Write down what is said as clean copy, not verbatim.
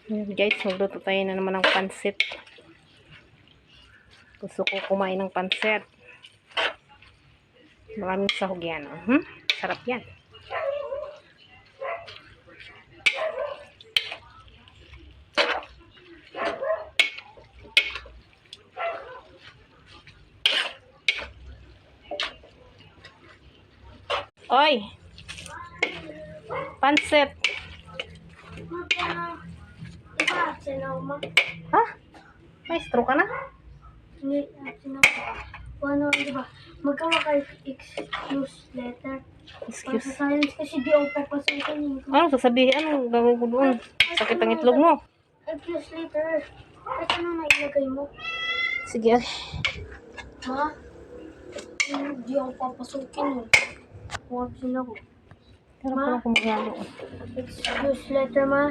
Ayan guys, magluto tayo na naman ng pansit. Gusto ko kumain ng pansit. Maraming sahog yan. Sarap yan. Oy! Pansit! Ha? Maestro ka na? Hindi, ano, diba? Excuse letter. Excuse. Sa science kasi di ako papasukin. Anong sasabihin? Anong gagawin ko doon? Sakit ang itlog mo. Excuse letter. At ano na ilagay mo? Sige. Ma? Di ako papasukin. Huwag sila ko. Pero parang kumagano. Excuse letter, ma.